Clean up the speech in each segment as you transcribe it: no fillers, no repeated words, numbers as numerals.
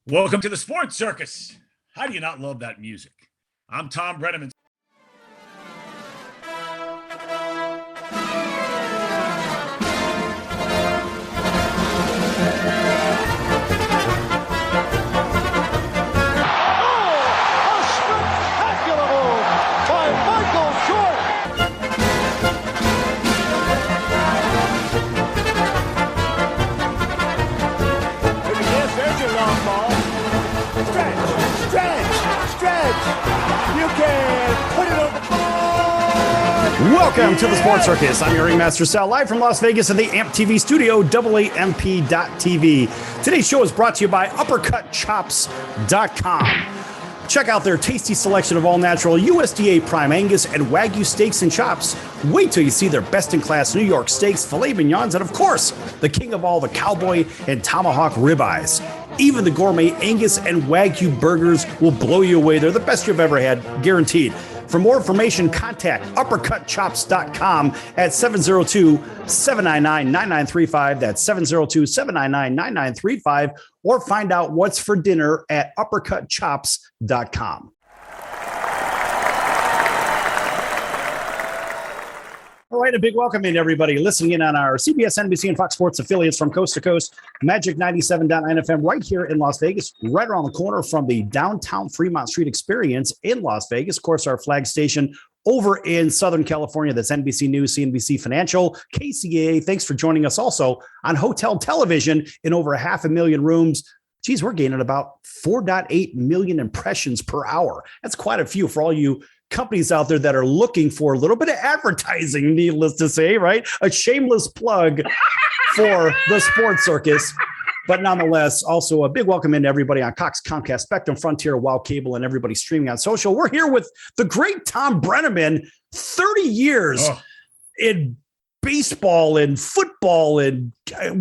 Welcome to the Sports Circus. How do you not love that music? I'm Thom Brennaman. Welcome to the Sports Circus. I'm your Ringmaster Sal, live from Las Vegas in the AMP TV studio, AAMP.TV. Today's show is brought to you by UppercutChops.com. Check out their tasty selection of all-natural USDA Prime Angus and Wagyu steaks and chops. Wait till you see their best-in-class New York steaks, filet mignons, and of course, the king of all, the cowboy and tomahawk ribeyes. Even the gourmet Angus and Wagyu burgers will blow you away. They're the best you've ever had, guaranteed. For more information, contact UppercutChops.com at 702-799-9935. That's 702-799-9935. Or find out what's for dinner at UppercutChops.com. All right, a big welcome in everybody listening in on our CBS, NBC, and Fox Sports affiliates from coast to coast. Magic 97.9 FM right here in Las Vegas, right around the corner from the downtown Fremont Street Experience in Las Vegas. Of course, our flag station over in Southern California, that's NBC News, CNBC Financial, KCAA. Thanks for joining us also on hotel television in over 500,000 rooms. Geez, we're gaining about 4.8 million impressions per hour. That's quite a few for all you companies out there that are looking for a little bit of advertising, needless to say, right? A shameless plug for the Sports Circus. But nonetheless, also a big welcome in to everybody on Cox, Comcast, Spectrum, Frontier, Wow Cable, and everybody streaming on social. We're here with the great Thom Brennaman, 30 years in baseball and football and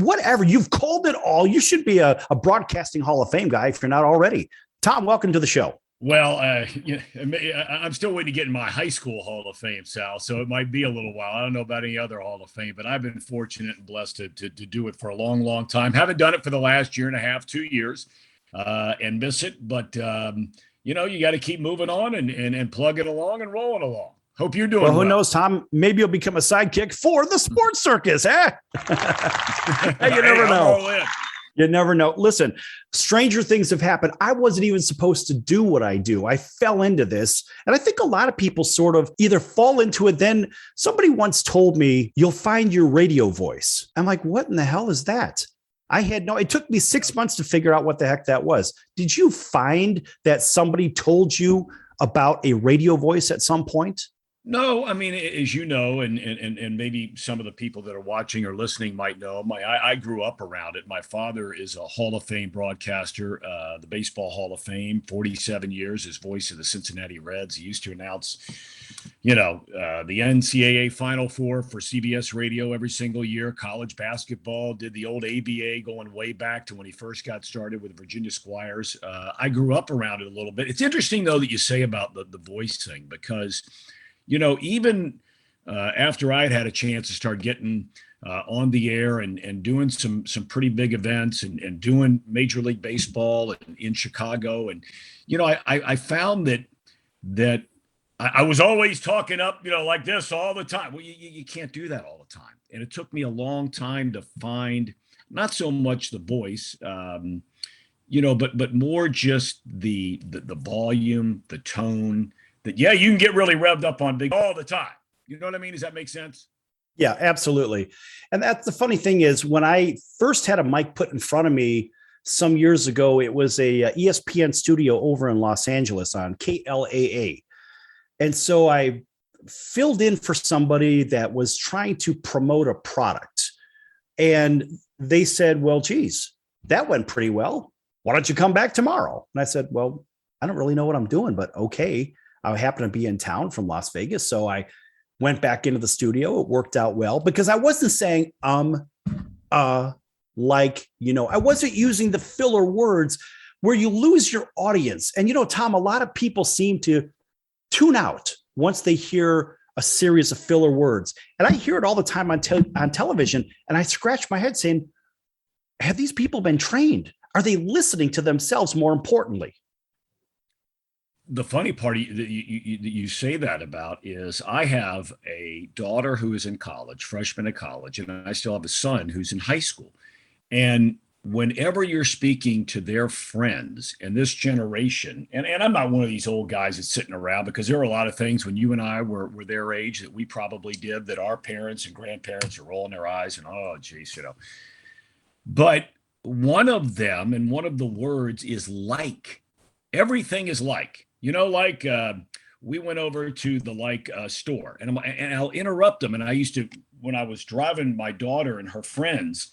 whatever. You've called it all. You should be a broadcasting Hall of Fame guy if you're not already. Thom, welcome to the show. Well, I'm still waiting to get in my high school Hall of Fame, Sal, so it might be a little while. I don't know about any other Hall of Fame, but I've been fortunate and blessed to do it for a long, long time. Haven't done it for the last year and a half, 2 years, and miss it. But, you got to keep moving on and plugging along and rolling along. Hope you're doing well. Who knows, Thom? Maybe you'll become a sidekick for the Sports Circus, eh? You never know. You never know. Listen, stranger things have happened. I wasn't even supposed to do what I do. I fell into this. And I think a lot of people sort of either fall into it. Then somebody once told me, you'll find your radio voice. I'm like, what in the hell is that? It took me 6 months to figure out what the heck that was. Did you find that somebody told you about a radio voice at some point? No, I mean, as you know, and maybe some of the people that are watching or listening might know, I grew up around it. My father is a Hall of Fame broadcaster, the Baseball Hall of Fame, 47 years, his voice of the Cincinnati Reds. He used to announce, the NCAA Final Four for CBS Radio every single year. College basketball, did the old ABA going way back to when he first got started with Virginia Squires. I grew up around it a little bit. It's interesting, though, that you say about the voice thing, because even after I'd had a chance to start getting on the air and doing some pretty big events and doing Major League Baseball in Chicago. And, I found that I was always talking up, like this all the time. Well, you can't do that all the time. And it took me a long time to find not so much the voice, but more just the volume, the tone. That, you can get really revved up on big all the time. You know what I mean? Does that make sense? Yeah, absolutely. And that's the funny thing is when I first had a mic put in front of me some years ago, it was a ESPN studio over in Los Angeles on KLAA. And so I filled in for somebody that was trying to promote a product. And they said, well, geez, that went pretty well. Why don't you come back tomorrow? And I said, well, I don't really know what I'm doing, but okay. I happened to be in town from Las Vegas. So I went back into the studio. It worked out well because I wasn't saying, I wasn't using the filler words where you lose your audience. And, Thom, a lot of people seem to tune out once they hear a series of filler words. And I hear it all the time on television. And I scratch my head saying, have these people been trained? Are they listening to themselves more importantly? The funny part that you say that about is I have a daughter who is in college, freshman in college, and I still have a son who's in high school. And whenever you're speaking to their friends in this generation, and I'm not one of these old guys that's sitting around, because there are a lot of things when you and I were their age that we probably did that our parents and grandparents are rolling their eyes and, oh, geez, But one of them and one of the words is like. Everything is like. We went over to the store, and I'll interrupt them. And I used to, when I was driving my daughter and her friends,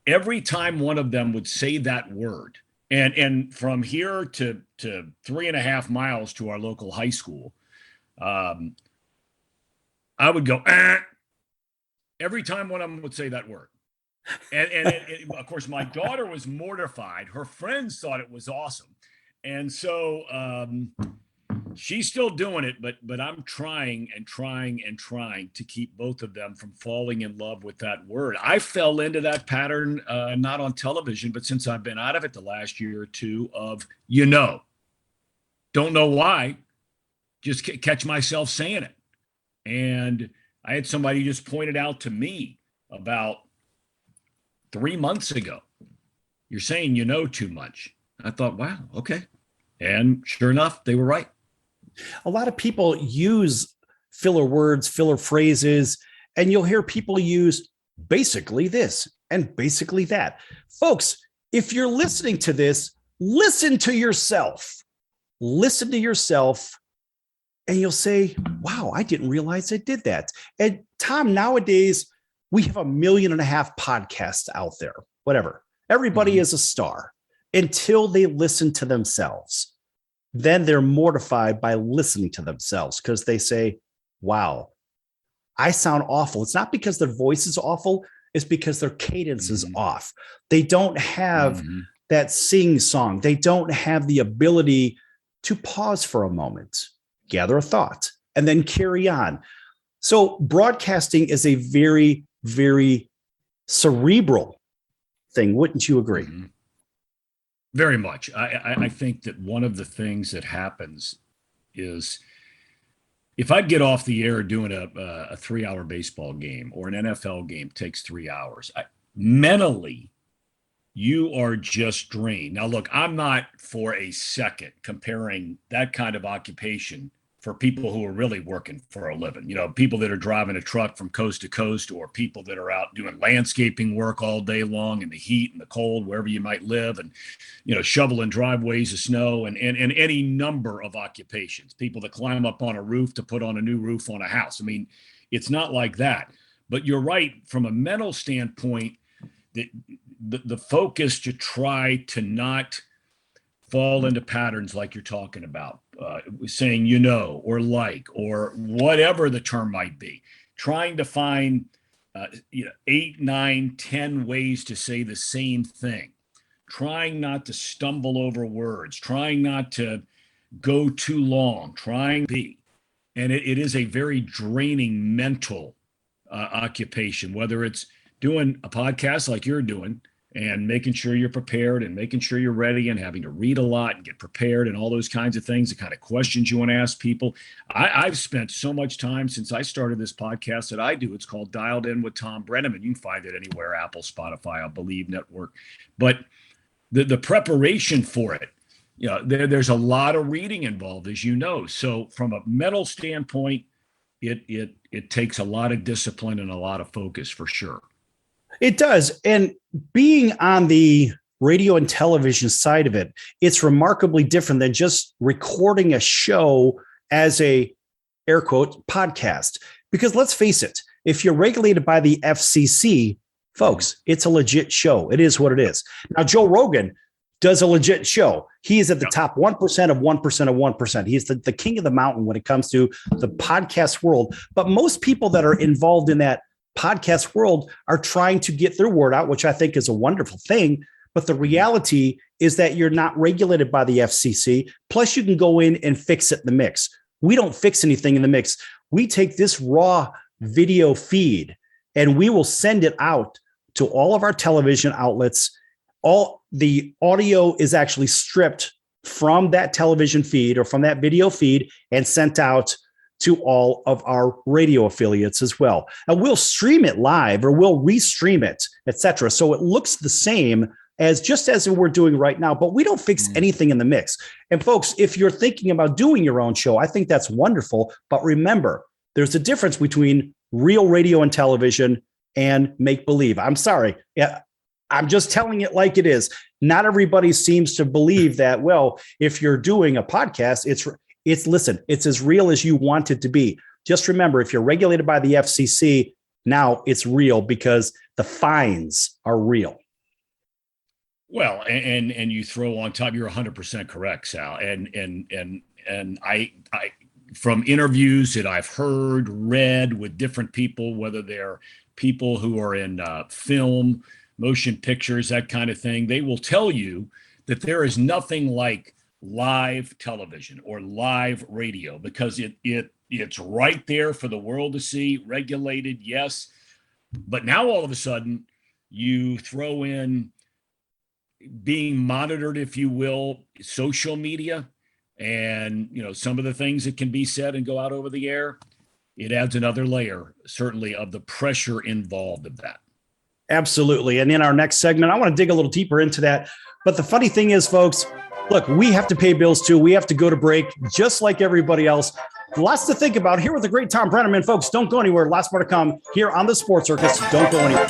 every time one of them would say that word, and from here to 3.5 miles to our local high school, I would go, every time one of them would say that word. And of course, my daughter was mortified. Her friends thought it was awesome. And so she's still doing it, but I'm trying to keep both of them from falling in love with that word. I fell into that pattern, not on television, but since I've been out of it the last year or two of, don't know why, just catch myself saying it. And I had somebody just pointed out to me about 3 months ago, you're saying too much. I thought, wow, okay. And sure enough, they were right. A lot of people use filler words, filler phrases, and you'll hear people use basically this and basically that. Folks, if you're listening to this, listen to yourself. Listen to yourself, and you'll say, wow, I didn't realize I did that. And Thom, nowadays, we have 1.5 million podcasts out there, whatever. Everybody is a star until they listen to themselves. Then they're mortified by listening to themselves because they say, wow, I sound awful. It's not because their voice is awful. It's because their cadence is off. They don't have that sing song. They don't have the ability to pause for a moment, gather a thought, and then carry on. So broadcasting is a very, very cerebral thing. Wouldn't you agree? Very much. I think that one of the things that happens is if I'd get off the air doing a 3-hour baseball game or an NFL game takes 3 hours, mentally, you are just drained. Now, look, I'm not for a second comparing that kind of occupation for people who are really working for a living, people that are driving a truck from coast to coast, or people that are out doing landscaping work all day long in the heat and the cold, wherever you might live, and, shoveling driveways of snow, and any number of occupations, people that climb up on a roof to put on a new roof on a house. I mean, it's not like that, but you're right. From a mental standpoint, the focus to try to not fall into patterns like you're talking about, saying, or like, or whatever the term might be, trying to find 8, 9, 10 ways to say the same thing, trying not to stumble over words, trying not to go too long, trying to be. And it is a very draining mental occupation, whether it's doing a podcast like you're doing, and making sure you're prepared and making sure you're ready and having to read a lot and get prepared and all those kinds of things, the kind of questions you want to ask people. I've spent so much time since I started this podcast that I do. It's called Dialed In with Thom Brennaman. You can find it anywhere, Apple, Spotify, I believe, network. But the preparation for it, there's a lot of reading involved, as you know. So from a mental standpoint, it takes a lot of discipline and a lot of focus for sure. It does. And being on the radio and television side of it, it's remarkably different than just recording a show as a, air quote, podcast. Because let's face it, if you're regulated by the FCC, folks, it's a legit show. It is what it is. Now, Joe Rogan does a legit show. He is at the top 1% of 1% of 1%. He's the king of the mountain when it comes to the podcast world. But most people that are involved in that podcast world are trying to get their word out, which I think is a wonderful thing. But the reality is that you're not regulated by the FCC. Plus, you can go in and fix it in the mix. We don't fix anything in the mix. We take this raw video feed and we will send it out to all of our television outlets all the audio is actually stripped from that television feed or from that video feed and sent out to all of our radio affiliates as well. And we'll stream it live or we'll restream it, etc. So it looks the same as just as we're doing right now, but we don't fix anything in the mix. And folks, if you're thinking about doing your own show, I think that's wonderful. But remember, there's a difference between real radio and television and make believe. I'm sorry. Yeah, I'm just telling it like it is. Not everybody seems to believe that, well, if you're doing a podcast, listen, it's as real as you want it to be. Just remember, if you're regulated by the FCC, now it's real because the fines are real. Well, and you throw on top, you're 100% correct, Sal. And I from interviews that I've heard, read with different people, whether they're people who are in film, motion pictures, that kind of thing, they will tell you that there is nothing like live television or live radio because it's right there for the world to see, regulated, yes. But now all of a sudden you throw in being monitored, if you will, social media, and some of the things that can be said and go out over the air. It adds another layer, certainly, of the pressure involved of that. Absolutely. And in our next segment, I want to dig a little deeper into that. But the funny thing is, folks, look, we have to pay bills too. We have to go to break just like everybody else. Lots to think about here with the great Thom Brennaman. Folks, don't go anywhere. Lots more to come here on the Sports Circus. Don't go anywhere.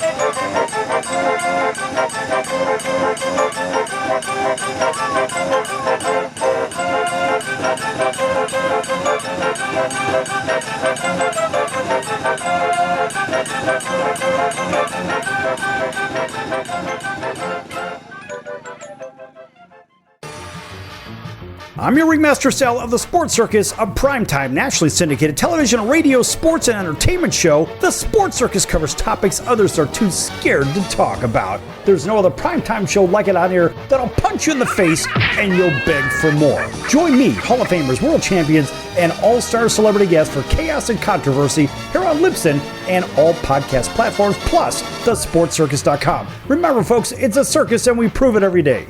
I'm your Ringmaster Sal of the Sports Circus, a primetime, nationally syndicated television, radio, sports, and entertainment show. The Sports Circus covers topics others are too scared to talk about. There's no other primetime show like it on here that'll punch you in the face and you'll beg for more. Join me, Hall of Famers, world champions, and all-star celebrity guests for chaos and controversy here on Libsyn and all podcast platforms, plus thesportscircus.com. Remember, folks, it's a circus and we prove it every day.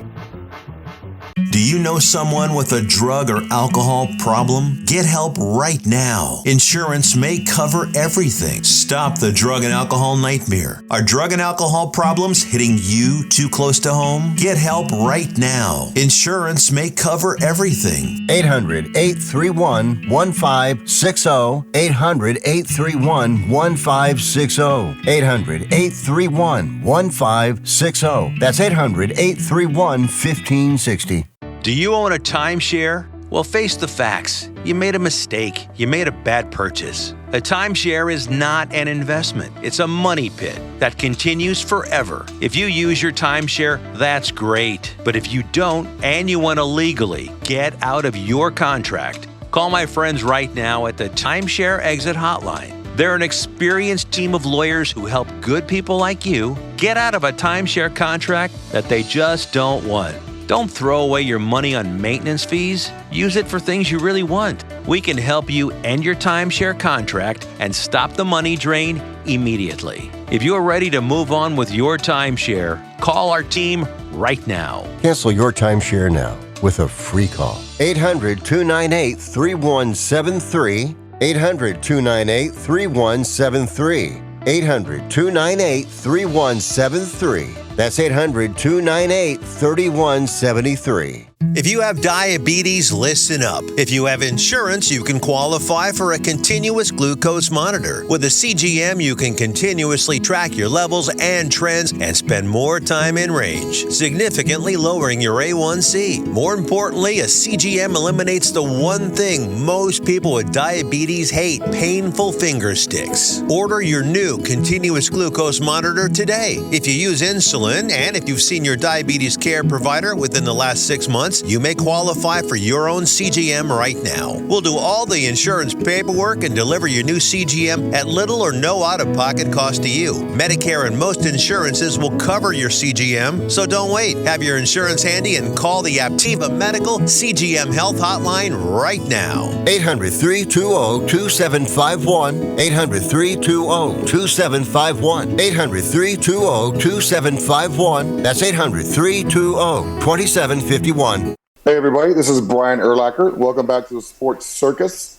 Do you know someone with a drug or alcohol problem? Get help right now. Insurance may cover everything. Stop the drug and alcohol nightmare. Are drug and alcohol problems hitting you too close to home? Get help right now. Insurance may cover everything. 800-831-1560. 800-831-1560. 800-831-1560. That's 800-831-1560. Do you own a timeshare? Well, face the facts. You made a mistake. You made a bad purchase. A timeshare is not an investment. It's a money pit that continues forever. If you use your timeshare, that's great. But if you don't and you want to legally get out of your contract, call my friends right now at the Timeshare Exit Hotline. They're an experienced team of lawyers who help good people like you get out of a timeshare contract that they just don't want. Don't throw away your money on maintenance fees. Use it for things you really want. We can help you end your timeshare contract and stop the money drain immediately. If you're ready to move on with your timeshare, call our team right now. Cancel your timeshare now with a free call. 800-298-3173. 800-298-3173. 800-298-3173. That's 800-298-3173. If you have diabetes, listen up. If you have insurance, you can qualify for a continuous glucose monitor. With a CGM, you can continuously track your levels and trends and spend more time in range, significantly lowering your A1C. More importantly, a CGM eliminates the one thing most people with diabetes hate: painful finger sticks. Order your new continuous glucose monitor today. If you use insulin and if you've seen your diabetes care provider within the last 6 months, you may qualify for your own CGM right now. We'll do all the insurance paperwork and deliver your new CGM at little or no out-of-pocket cost to you. Medicare and most insurances will cover your CGM, so don't wait. Have your insurance handy and call the Aptiva Medical CGM Health Hotline right now. 800-320-2751. 800-320-2751. 800-320-2751. 800-321-2751. That's 800-320-2751. Hey everybody, this is Brian Urlacher. Welcome back to the Sports Circus.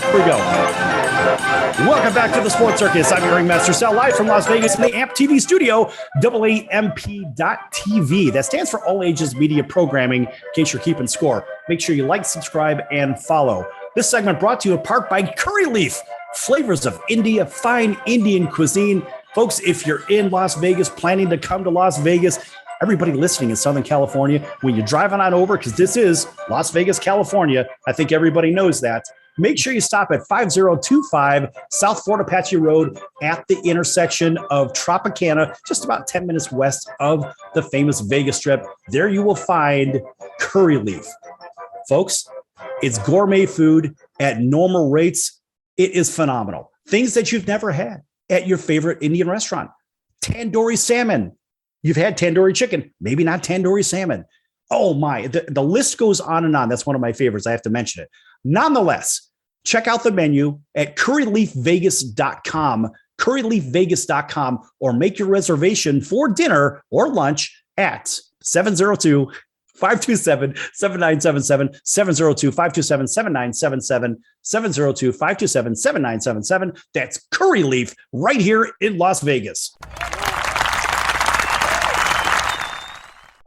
Here we go. Welcome back to the Sports Circus. I'm your Ringmaster Sal, live from Las Vegas in the AMP TV studio, AAMP.TV. That stands for All Ages Media Programming, in case you're keeping score. Make sure you like, subscribe, and follow. This segment brought to you in part by Curry Leaf, flavors of India, fine Indian cuisine. Folks, if you're in Las Vegas, planning to come to Las Vegas, everybody listening in Southern California, when you're driving on over, because this is Las Vegas, California, I think everybody knows that. Make sure you stop at 5025 South Fort Apache Road at the intersection of Tropicana, just about 10 minutes west of the famous Vegas Strip. There you will find Curry Leaf. Folks, it's gourmet food at normal rates. It is phenomenal. Things that you've never had at your favorite Indian restaurant. Tandoori salmon. You've had tandoori chicken, maybe not tandoori salmon. Oh my, the list goes on and on. That's one of my favorites. I have to mention it. Nonetheless, check out the menu at curryleafvegas.com, curryleafvegas.com, or make your reservation for dinner or lunch at 702-527-7977, 702-527-7977, 702-527-7977. That's Curry Leaf right here in Las Vegas.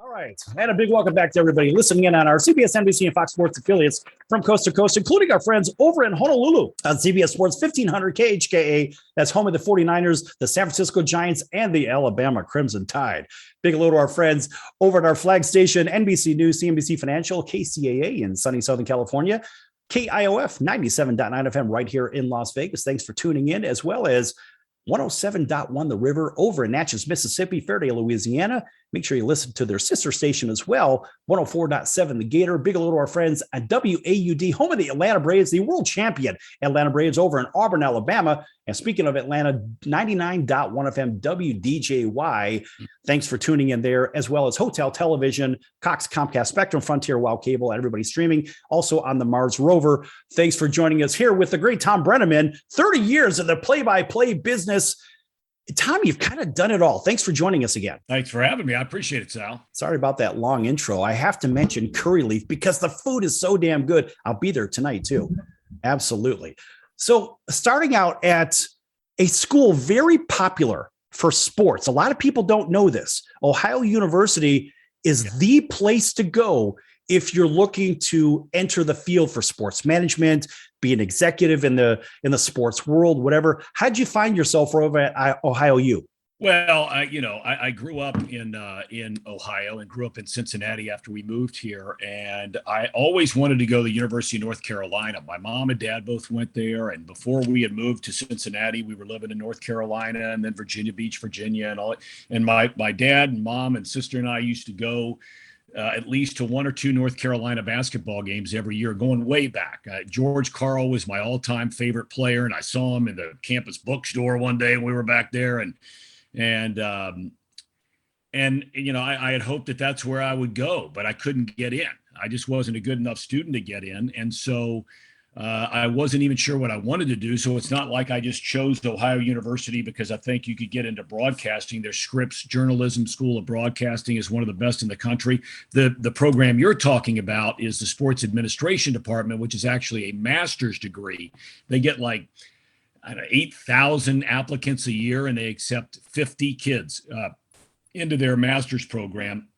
Right. And a big welcome back to everybody listening in on our CBS, NBC, and Fox Sports affiliates from coast to coast, including our friends over in Honolulu on CBS Sports 1500 KHKA. That's home of the 49ers, the San Francisco Giants, and the Alabama Crimson Tide. Big hello to our friends over at our flag station, NBC News, CNBC Financial, KCAA in sunny Southern California, KIOF 97.9 FM right here in Las Vegas. Thanks for tuning in, as well as 107.1 The River over in Natchez, Mississippi, Fairdale, Louisiana. Make sure you listen to their sister station as well, 104.7 The Gator. Big hello to our friends at WAUD, home of the Atlanta Braves, the world champion Atlanta Braves over in Auburn, Alabama. And speaking of Atlanta, 99.1 FM WDJY. Thanks for tuning in there, as well as Hotel Television, Cox, Comcast, Spectrum, Frontier, Wow Cable, everybody streaming. Also on the Mars Rover. Thanks for joining us here with the great Thom Brennaman. 30 years in the play-by-play business. Thom, you've kind of done it all. Thanks for joining us again. Thanks for having me. I appreciate it, Sal. Sorry about that long intro. I have to mention Curry Leaf because the food is so damn good. I'll be there tonight too. Absolutely. So starting out at a school very popular for sports. A lot of people don't know this. Ohio University is the place to go if you're looking to enter the field for sports management, be an executive in the sports world, whatever. How'd you find yourself over at Ohio U? Well, I grew up in Ohio and grew up in Cincinnati after we moved here. And I always wanted to go to the University of North Carolina. My mom and dad both went there. And before we had moved to Cincinnati, we were living in North Carolina and then Virginia Beach, Virginia and all. And my dad and mom and sister and I used to go at least to one or two North Carolina basketball games every year, going way back. George Karl was my all-time favorite player. And I saw him in the campus bookstore one day when we were back there. And I had hoped that that's where I would go, but I couldn't get in. I just wasn't a good enough student to get in. And so I wasn't even sure what I wanted to do. So it's not like I just chose Ohio University because I think you could get into broadcasting. Their Scripps Journalism School of Broadcasting is one of the best in the country. The program you're talking about is the Sports Administration Department, which is actually a master's degree. They get like 8,000 applicants a year, and they accept 50 kids into their master's program.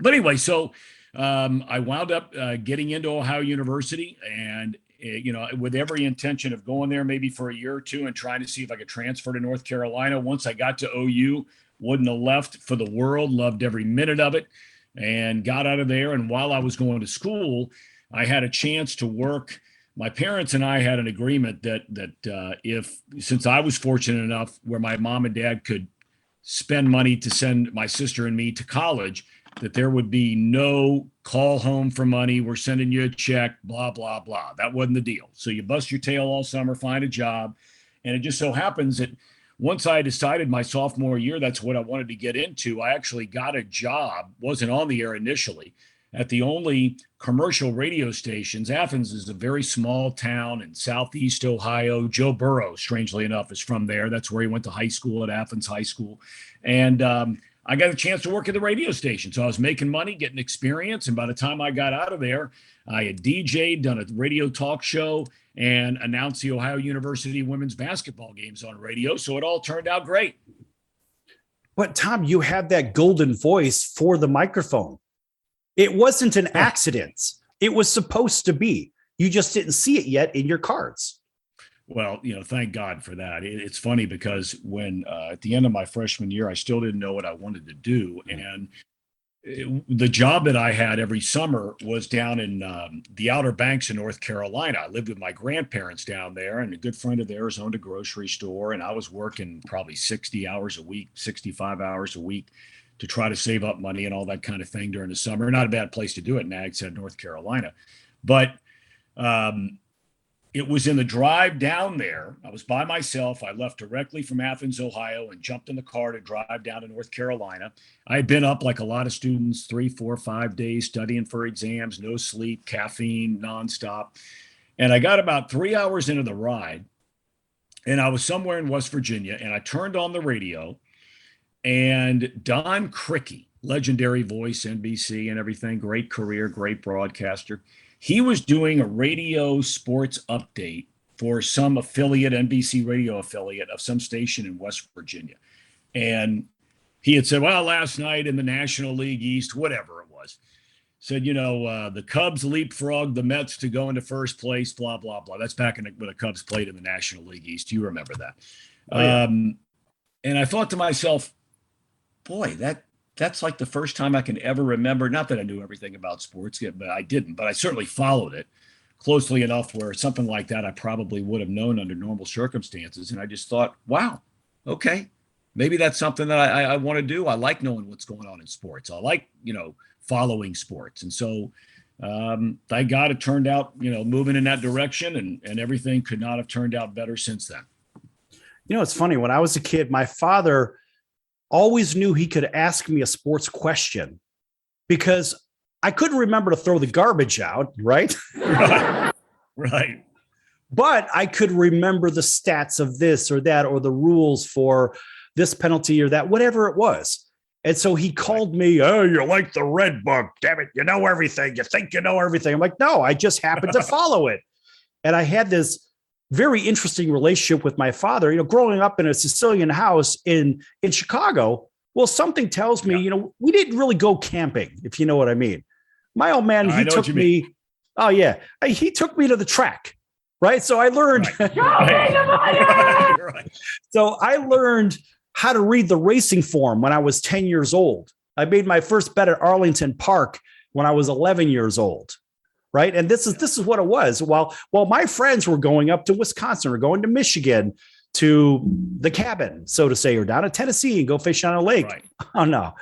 But anyway, so I wound up getting into Ohio University, and with every intention of going there maybe for a year or two and trying to see if I could transfer to North Carolina. Once I got to OU, wouldn't have left for the world, loved every minute of it, and got out of there. And while I was going to school, I had a chance to work. My parents and I had an agreement that since I was fortunate enough where my mom and dad could spend money to send my sister and me to college, that there would be no call home for money. We're sending you a check, blah, blah, blah. That wasn't the deal. So you bust your tail all summer, find a job. And it just so happens that once I decided my sophomore year, that's what I wanted to get into, I actually got a job, wasn't on the air initially, at the only commercial radio stations. Athens is a very small town in southeast Ohio. Joe Burrow, strangely enough, is from there. That's where he went to high school, at Athens High School. And I got a chance to work at the radio station. So I was making money, getting experience. And by the time I got out of there, I had DJ'd, done a radio talk show, and announced the Ohio University women's basketball games on radio. So it all turned out great. But Thom, you had that golden voice for the microphone. It wasn't an accident. It was supposed to be. You just didn't see it yet in your cards. Well, thank God for that. It's funny because when at the end of my freshman year, I still didn't know what I wanted to do. And the job that I had every summer was down in the Outer Banks in North Carolina. I lived with my grandparents down there, and a good friend of theirs owned a grocery store. And I was working probably 60 hours a week, 65 hours a week to try to save up money and all that kind of thing during the summer. Not a bad place to do it, Nags Head, North Carolina. But it was in the drive down there. I was by myself. I left directly from Athens, Ohio, and jumped in the car to drive down to North Carolina. I had been up like a lot of students, 3, 4, 5 days studying for exams, no sleep, caffeine, nonstop. And I got about 3 hours into the ride, and I was somewhere in West Virginia, and I turned on the radio, and Don Criqui, legendary voice, NBC and everything, great career, great broadcaster. He was doing a radio sports update for some affiliate, NBC radio affiliate of some station in West Virginia. And he had said, well, last night in the National League East, whatever it was, said, the Cubs leapfrogged the Mets to go into first place, blah, blah, blah. That's back when the Cubs played in the National League East. You remember that. Oh, yeah. And I thought to myself, boy, that's like the first time I can ever remember, not that I knew everything about sports yet, but I didn't, but I certainly followed it closely enough where something like that I probably would have known under normal circumstances. And I just thought, wow, okay, maybe that's something that I want to do. I like knowing what's going on in sports. I like, following sports. And so thank God it turned out, moving in that direction, and everything could not have turned out better since then. It's funny. When I was a kid, my father always knew he could ask me a sports question because I couldn't remember to throw the garbage out, right? Right. But I could remember the stats of this or that, or the rules for this penalty or that, whatever it was. And so he called me, oh, you're like the Red Book. Damn it. You know everything. You think you know everything. I'm like, no, I just happened to follow it. And I had this very interesting relationship with my father, growing up in a Sicilian house in Chicago. Well, something tells me, we didn't really go camping, if you know what I mean. My old man, he took me. Oh yeah. He took me to the track. Right. So I learned, Right. So I learned how to read the racing form when I was 10 years old. I made my first bet at Arlington Park when I was 11 years old. Right. And this is what it was. While my friends were going up to Wisconsin or going to Michigan to the cabin, so to say, or down to Tennessee and go fish on a lake. Right. Oh, no.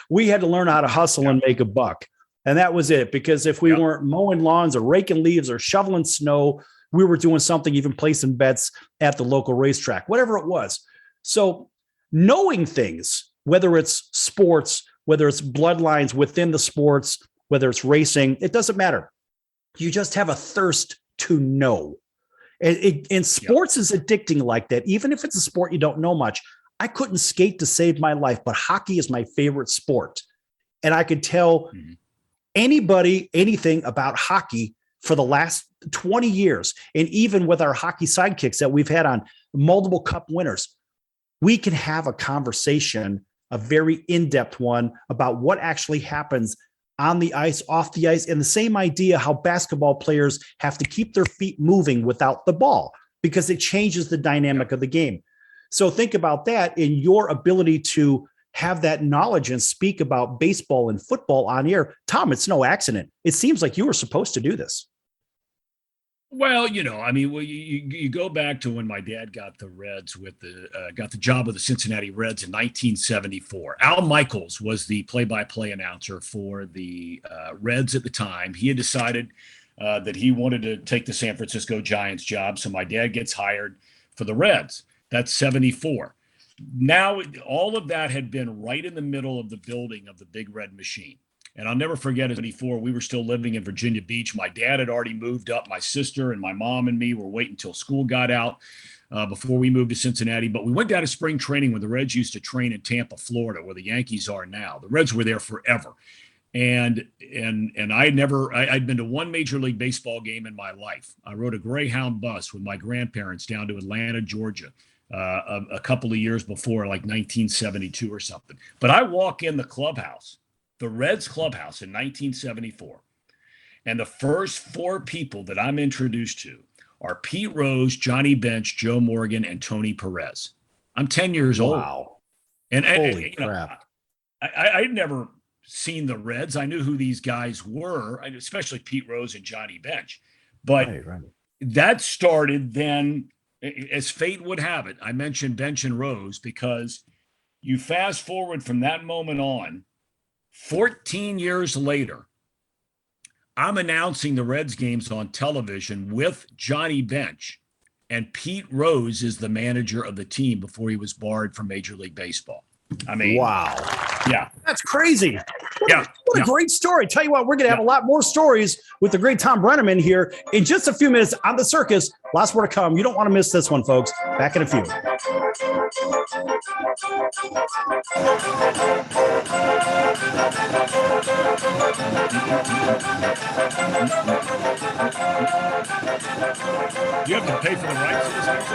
We had to learn how to hustle and make a buck. And that was it. Because if we weren't mowing lawns or raking leaves or shoveling snow, we were doing something, even placing bets at the local racetrack, whatever it was. So knowing things, whether it's sports, whether it's bloodlines within the sports, whether it's racing, it doesn't matter. You just have a thirst to know. And sports is addicting like that. Even if it's a sport you don't know much. I couldn't skate to save my life, but hockey is my favorite sport. And I could tell anybody anything about hockey for the last 20 years. And even with our hockey sidekicks that we've had on, multiple cup winners, we can have a conversation, a very in-depth one, about what actually happens on the ice, off the ice, and the same idea how basketball players have to keep their feet moving without the ball because it changes the dynamic of the game. So think about that in your ability to have that knowledge and speak about baseball and football on air. Thom, it's no accident. It seems like you were supposed to do this. Well, you go back to when my dad got the Reds got the job with the Cincinnati Reds in 1974. Al Michaels was the play-by-play announcer for the Reds at the time. He had decided that he wanted to take the San Francisco Giants job, so my dad gets hired for the Reds. That's 74. Now, all of that had been right in the middle of the building of the Big Red Machine. And I'll never forget it. 74, we were still living in Virginia Beach. My dad had already moved up. My sister and my mom and me were waiting until school got out before we moved to Cincinnati. But we went down to spring training when the Reds used to train in Tampa, Florida, where the Yankees are now. The Reds were there forever. And I'd been to one Major League Baseball game in my life. I rode a Greyhound bus with my grandparents down to Atlanta, Georgia, a couple of years before, like 1972 or something. But I walk in the clubhouse, the Reds clubhouse in 1974. And the first four people that I'm introduced to are Pete Rose, Johnny Bench, Joe Morgan, and Tony Perez. I'm 10 years old. Wow. And holy crap. I'd never seen the Reds. I knew who these guys were, especially Pete Rose and Johnny Bench. But right. That started then, as fate would have it. I mentioned Bench and Rose because you fast forward from that moment on, 14 years later, I'm announcing the Reds games on television with Johnny Bench, and Pete Rose is the manager of the team before he was barred from Major League Baseball. I mean, wow. Yeah. That's crazy. What a Yeah. great story. Tell you what, we're going to have a lot more stories with the great Thom Brennaman here in just a few minutes on the Circus. Lots more to come. You don't want to miss this one, folks. Back in a few. You have to pay for the rights to this music?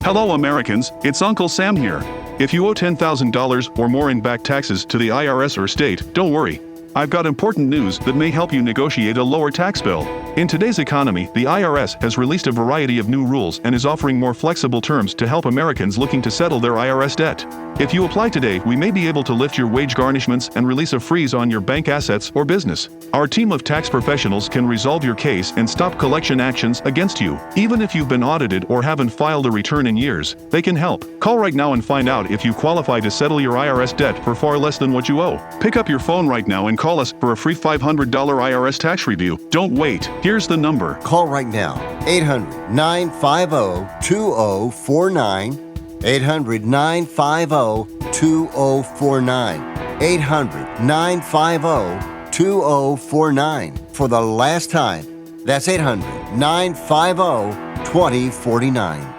Hello Americans, it's Uncle Sam here. If you owe $10,000 or more in back taxes to the IRS or state, don't worry. I've got important news that may help you negotiate a lower tax bill. In today's economy, the IRS has released a variety of new rules and is offering more flexible terms to help Americans looking to settle their IRS debt. If you apply today, we may be able to lift your wage garnishments and release a freeze on your bank assets or business. Our team of tax professionals can resolve your case and stop collection actions against you. Even if you've been audited or haven't filed a return in years, they can help. Call right now and find out if you qualify to settle your IRS debt for far less than what you owe. Pick up your phone right now and call us for a free $500 IRS tax review. Don't wait. Here's the number. Call right now. 800-950-2049. 800-950-2049. 800-950-2049. For the last time, that's 800-950-2049.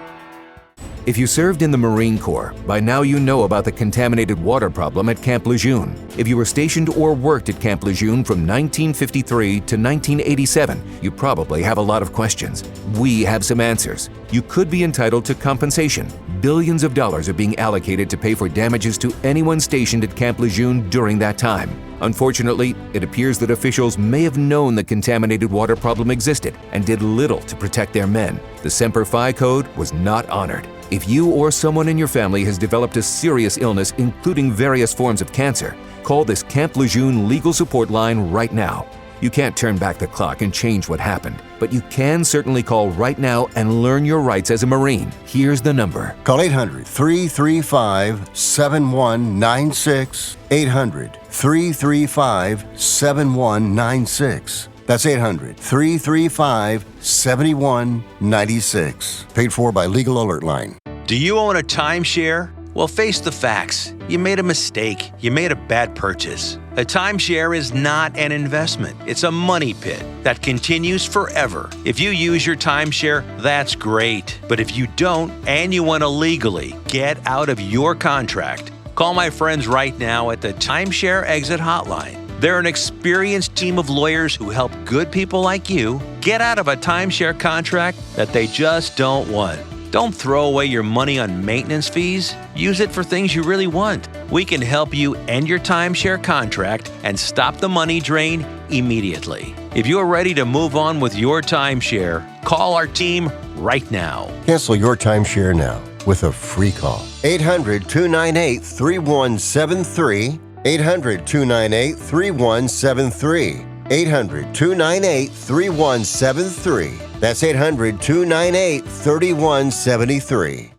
If you served in the Marine Corps, by now you know about the contaminated water problem at Camp Lejeune. If you were stationed or worked at Camp Lejeune from 1953 to 1987, you probably have a lot of questions. We have some answers. You could be entitled to compensation. Billions of dollars are being allocated to pay for damages to anyone stationed at Camp Lejeune during that time. Unfortunately, it appears that officials may have known the contaminated water problem existed and did little to protect their men. The Semper Fi code was not honored. If you or someone in your family has developed a serious illness, including various forms of cancer, call this Camp Lejeune legal support line right now. You can't turn back the clock and change what happened, but you can certainly call right now and learn your rights as a Marine. Here's the number. Call 800-335-7196. 800-335-7196. That's 800-335-7196. Paid for by Legal Alert Line. Do you own a timeshare? Well, face the facts. You made a mistake. You made a bad purchase. A timeshare is not an investment. It's a money pit that continues forever. If you use your timeshare, that's great. But if you don't and you want to legally get out of your contract, call my friends right now at the Timeshare Exit Hotline. They're an experienced team of lawyers who help good people like you get out of a timeshare contract that they just don't want. Don't throw away your money on maintenance fees. Use it for things you really want. We can help you end your timeshare contract and stop the money drain immediately. If you're ready to move on with your timeshare, call our team right now. Cancel your timeshare now. with a free call. 800-298-3173. 800-298-3173. 800-298-3173. That's 800-298-3173.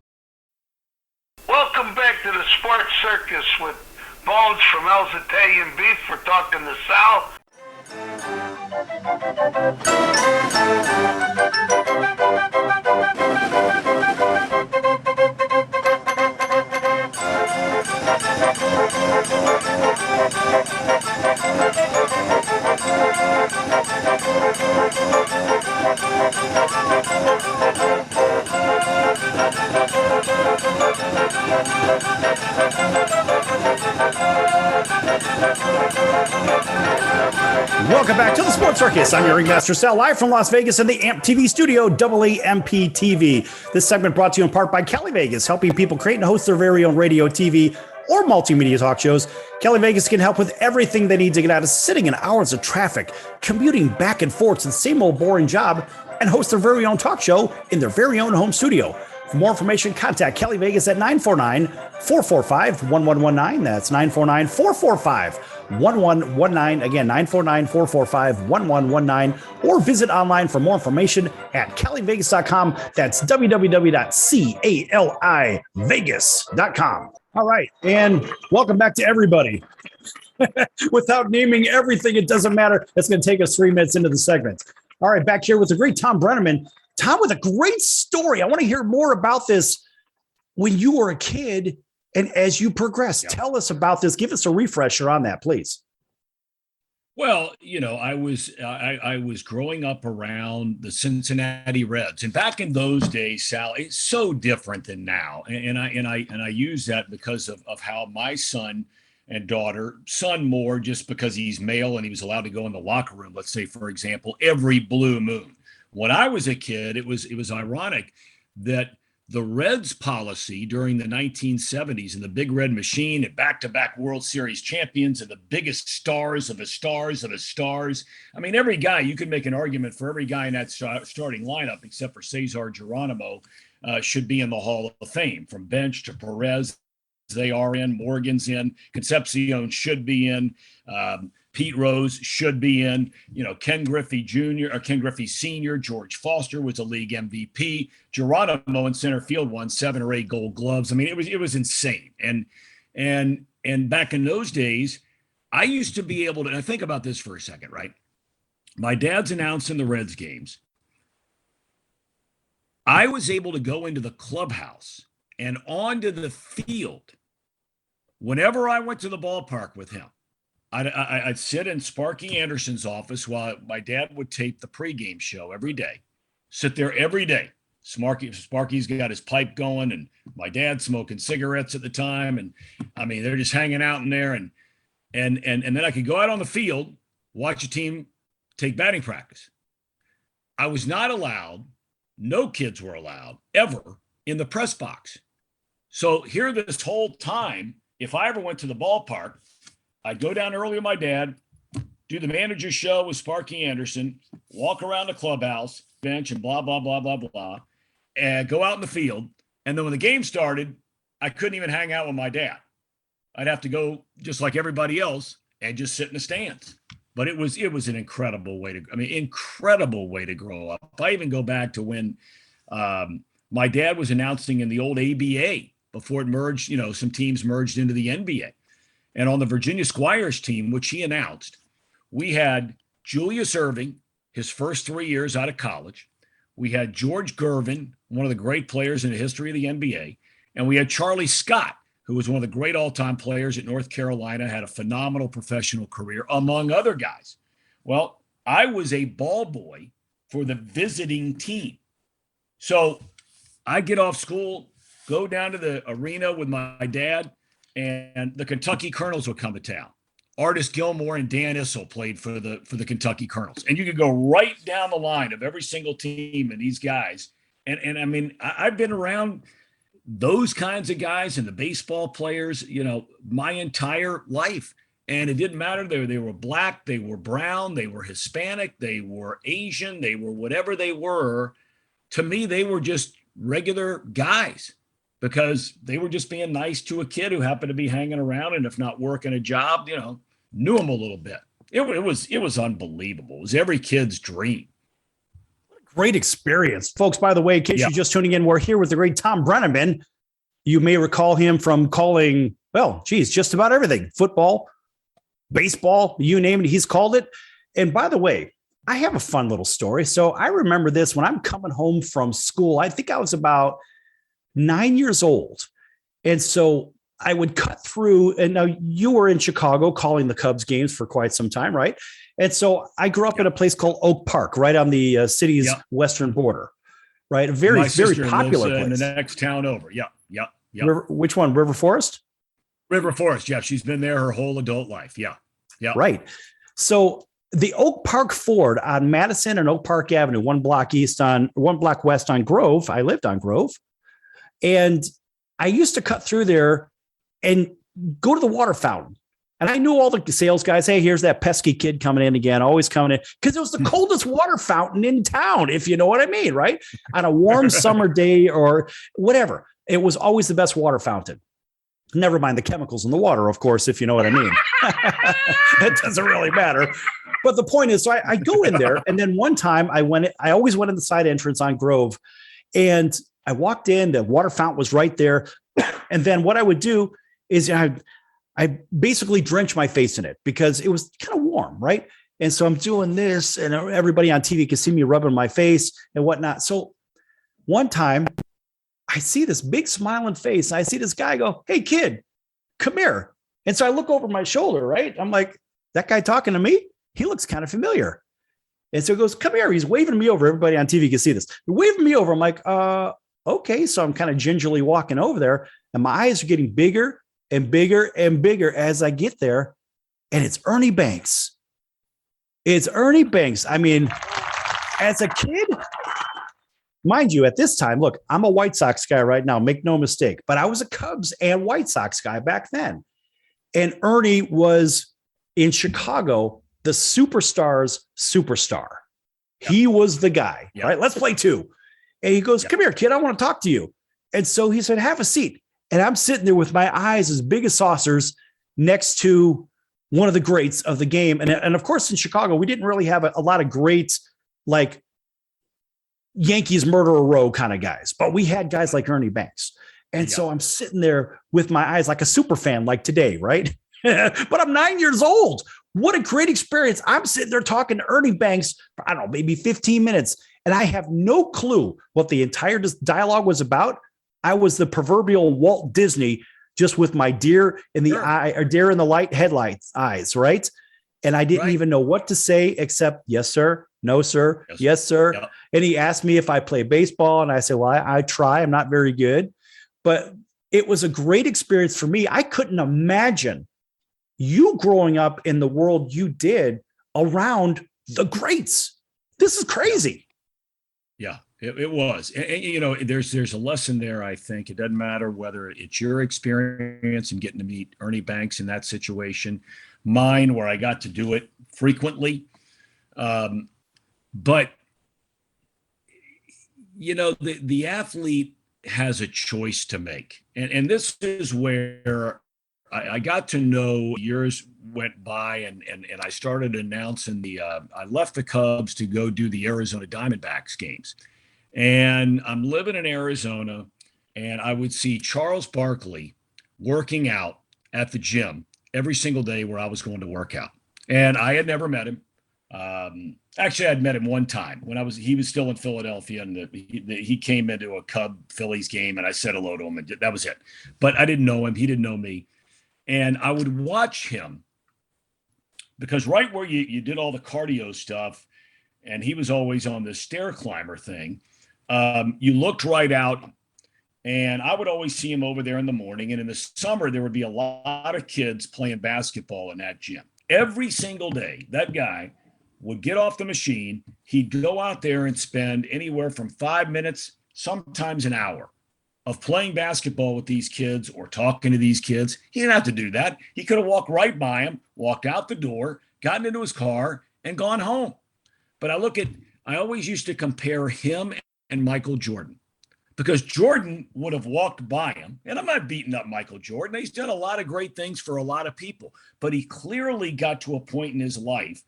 Welcome back to the Sports Circus with Bones from Al's Italian Beef. We're talking to Sal. Welcome back to the Sports Circus. I'm your Ringmaster Sal, live from Las Vegas in the AMP TV studio, AAMP TV. This segment brought to you in part by Cali Vegas, helping people create and host their very own radio, TV, or multimedia talk shows. Cali Vegas can help with everything they need to get out of sitting in hours of traffic, commuting back and forth to the same old boring job, and host their very own talk show in their very own home studio. For more information, contact Cali Vegas at 949-445-1119. That's 949-445-1119. Again, 949-445-1119. Or visit online for more information at calivegas.com. That's www.calivegas.com. All right, and welcome back to everybody. Without naming everything, it doesn't matter. It's going to take us 3 minutes into the segment. All right, back here with the great Thom Brennaman. Thom, with a great story. I want to hear more about this when you were a kid and as you progressed. Yeah. Tell us about this. Give us a refresher on that, please. Well, I was growing up around the Cincinnati Reds, and back in those days, Sal, it's so different than now. And I use that because of how my son more just because he's male and he was allowed to go in the locker room, let's say, for example, every blue moon. When I was a kid, it was ironic that the Reds policy during the 1970s and the Big Red Machine and back-to-back World Series champions and the biggest stars of the stars of the stars. I mean, every guy, you could make an argument for every guy in that starting lineup, except for Cesar Geronimo, should be in the Hall of Fame. From Bench to Perez, they are in. Morgan's in. Concepcion should be in. Pete Rose should be in, Ken Griffey Jr. or Ken Griffey Sr., George Foster was a league MVP. Geronimo in center field won 7 or 8 Gold Gloves. I mean, it was insane. And back in those days, I used to be able to, and I think about this for a second, right? My dad's announcing the Reds games. I was able to go into the clubhouse and onto the field whenever I went to the ballpark with him. I'd sit in Sparky Anderson's office while my dad would tape the pregame show every day. Sit there every day. Sparky's got his pipe going, and my dad's smoking cigarettes at the time, and I mean they're just hanging out in there, and then I could go out on the field, watch a team take batting practice. I was not allowed. No kids were allowed ever in the press box. So here, this whole time, if I ever went to the ballpark, I'd go down early with my dad, do the manager's show with Sparky Anderson, walk around the clubhouse, bench, and blah, blah, blah, blah, blah, and go out in the field. And then when the game started, I couldn't even hang out with my dad. I'd have to go just like everybody else and just sit in the stands. But it was an incredible way to grow up. I even go back to when my dad was announcing in the old ABA before it merged, some teams merged into the NBA. And on the Virginia Squires team, which he announced, we had Julius Erving, his first 3 years out of college. We had George Gervin, one of the great players in the history of the NBA. And we had Charlie Scott, who was one of the great all-time players at North Carolina, had a phenomenal professional career, among other guys. Well, I was a ball boy for the visiting team. So I get off school, go down to the arena with my dad, and the Kentucky Colonels would come to town. Artis Gilmore and Dan Issel played for the Kentucky Colonels. And you could go right down the line of every single team and these guys. And I mean, I've been around those kinds of guys and the baseball players, my entire life. And it didn't matter. They were black, they were brown, they were Hispanic, they were Asian, they were whatever they were. To me, they were just regular guys. because they were just being nice to a kid who happened to be hanging around, and if not working a job, knew him a little bit. It was unbelievable. It was every kid's dream. Great experience. Folks, by the way, in case you're just tuning in, we're here with the great Thom Brennaman. You may recall him from calling, just about everything. Football, baseball, you name it, he's called it. And by the way, I have a fun little story. So I remember this when I'm coming home from school. I think I was about 9 years old. And so I would cut through, and now you were in Chicago calling the Cubs games for quite some time, right? And so I grew up in a place called Oak Park, right on the city's western border, right? A very, very popular place. In the next town over. Yeah. Which one? River Forest? River Forest. Yeah. She's been there her whole adult life. Yeah. Right. So the Oak Park Ford on Madison and Oak Park Avenue, one block west on Grove. I lived on Grove. And I used to cut through there and go to the water fountain. And I knew all the sales guys. Hey, here's that pesky kid coming in again, always coming in, because it was the coldest water fountain in town, if you know what I mean, right? On a warm summer day or whatever. It was always the best water fountain. Never mind the chemicals in the water, of course, if you know what I mean. It doesn't really matter. But the point is, so I go in there, and then one time I always went in the side entrance on Grove, and I walked in, the water fountain was right there. And then what I would do is I basically drench my face in it because it was kind of warm, right? And so I'm doing this, and everybody on TV can see me rubbing my face and whatnot. So one time I see this big smiling face. And I see this guy go, "Hey kid, come here." And so I look over my shoulder, right? I'm like, that guy talking to me? He looks kind of familiar. And so he goes, "Come here." He's waving me over. Everybody on TV can see this. He's waving me over. I'm like, okay. So I'm kind of gingerly walking over there, and my eyes are getting bigger and bigger and bigger as I get there. And it's Ernie Banks. It's Ernie Banks. I mean, as a kid, mind you, at this time, look, I'm a White Sox guy right now, make no mistake, but I was a Cubs and White Sox guy back then. And Ernie was in Chicago, the superstar's superstar. Yep. He was the guy, right? Let's play two. And he goes, "Come here, kid, I want to talk to you." And so he said, "Have a seat." And I'm sitting there with my eyes as big as saucers next to one of the greats of the game. And of course, in Chicago, we didn't really have a lot of greats like Yankees murderer row kind of guys, but we had guys like Ernie Banks. And so I'm sitting there with my eyes like a super fan, like today, right? But I'm 9 years old. What a great experience. I'm sitting there talking to Ernie Banks for, I don't know, maybe 15 minutes. And I have no clue what the entire dialogue was about. I was the proverbial Walt Disney, just with my deer in the eye, or deer in the light headlights eyes, right? And I didn't even know what to say except yes, sir, no, sir, yes, sir. Yep. And he asked me if I play baseball, and I said, "Well, I try. I'm not very good." But it was a great experience for me. I couldn't imagine you growing up in the world you did around the greats. This is crazy. Yeah, it was. And, there's a lesson there, I think. It doesn't matter whether it's your experience and getting to meet Ernie Banks in that situation, mine, where I got to do it frequently. But, the athlete has a choice to make. And this is where I got to know, years went by, and I started announcing I left the Cubs to go do the Arizona Diamondbacks games. And I'm living in Arizona, and I would see Charles Barkley working out at the gym every single day where I was going to work out. And I had never met him. Actually, I'd met him one time when he was still in Philadelphia, and he came into a Phillies game, and I said hello to him, and that was it. But I didn't know him. He didn't know me. And I would watch him, because right where you did all the cardio stuff, and he was always on the stair climber thing, you looked right out, and I would always see him over there in the morning. And in the summer, there would be a lot of kids playing basketball in that gym. Every single day, that guy would get off the machine. He'd go out there and spend anywhere from 5 minutes, sometimes an hour, of playing basketball with these kids or talking to these kids. He didn't have to do that. He could have walked right by him, walked out the door, gotten into his car, and gone home. But I always used to compare him and Michael Jordan, because Jordan would have walked by him. And I'm not beating up Michael Jordan. He's done a lot of great things for a lot of people, but he clearly got to a point in his life